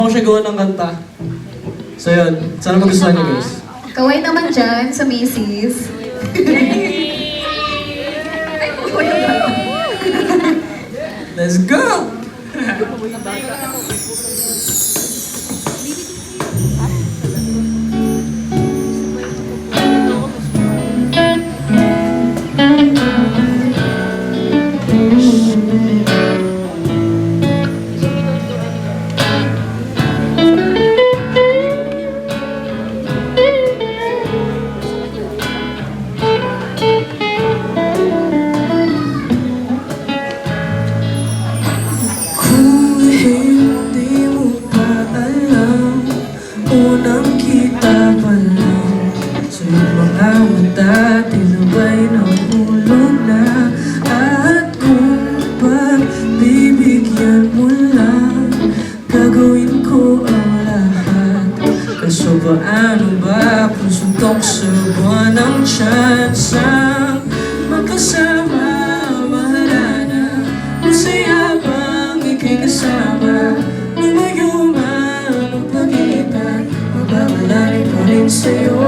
Ako siya gawa ng kanta. So yun, sana magustuhan niyo guys. Kaway naman dyan sa Macy's. Let's go! Unang kita pa lang sa iyong mga mata, tinabay ng ulo na. At kung pagbibigyan mo lang, gagawin ko ang lahat. Kaso paano ba kung suntok sa buwan ng tsansang magkasama? Maharana, masaya bang ika'y kasama? Lumayo man ang pagitan, mababalari pa rin sa'yo.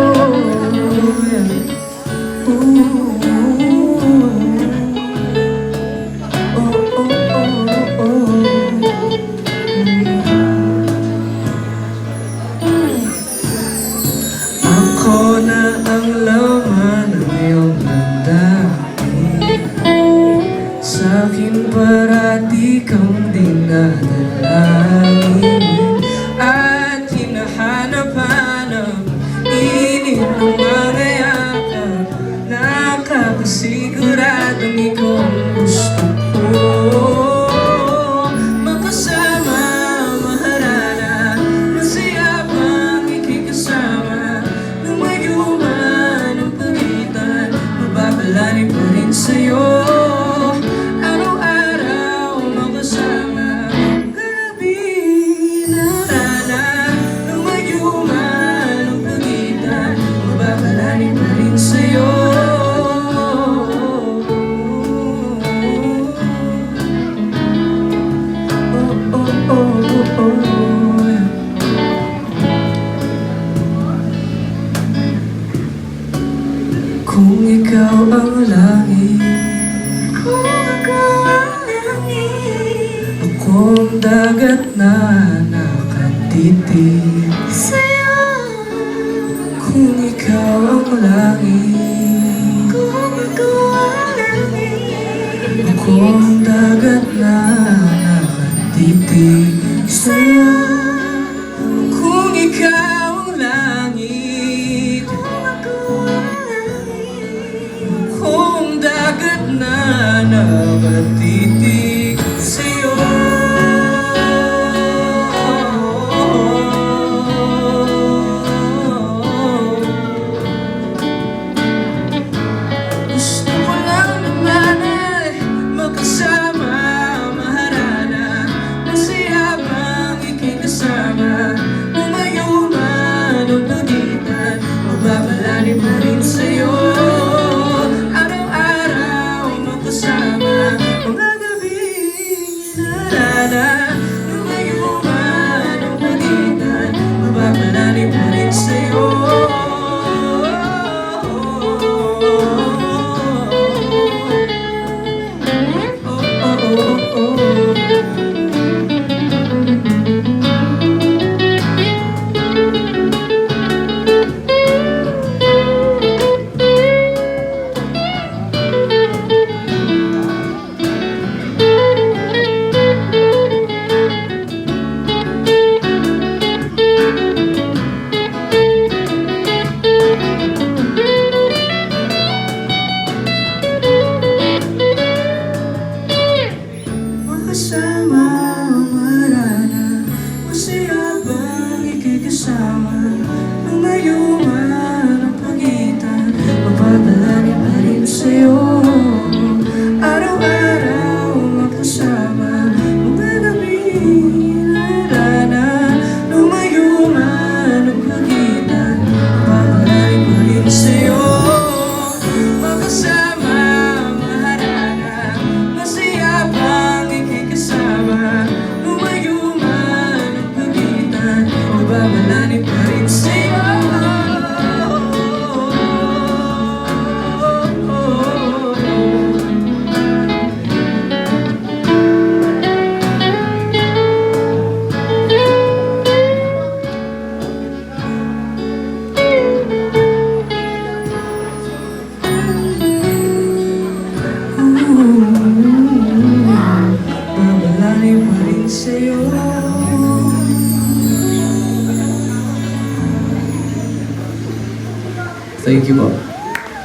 Ako na ang laman ng iyong damdamin, sa'kin parati kang dinadalangin, at hinahanap-hanap init ng mga yakap. Nakakasiguradong ikaw ang gusto ko makasama. Maharana, masaya bang ika'y kasama? Lumayo man ang pagitan, mababalari pa rin sa'yo. Araw-araw makasama, gabi na rana. Lumayo man ang pagitan, mababalari pa rin sa'yo. Kung ikaw ang langit, Kung ikaw ang langit, ako ang dagat na nakatitig sa'yo. Kung ikaw ang langit, Kung ikaw ang langit, ako ang dagat na nakatitig sa'yo. Kung ikaw ang langit, kung ikaw ang langit, ako ang dagat na nakatitig sa'yo. Gusto ko lang naman ay magkasama. Maharana, masaya bang ika'y kasama? Lumayo man ang pagitan, mababalari pa rin sa'yo. Araw-araw magkasama, mga gabing inarana. Lumayo man ang pagitan, mababalari pa rin sa'yo. Makasama, marana, masaya bang ika'y kasama? Lumayo man ang pagitan, mababalari pa rin sa'yo. Araw-araw magkasama, mga gabing inarana. Lumayo man ang pagitan, mababalari pa rin sa'yo. Makasama, maharana, masaya bang ika'y kasama? Lumayo man ang pagitan, Mali pa rin sa'yo. Thank you po.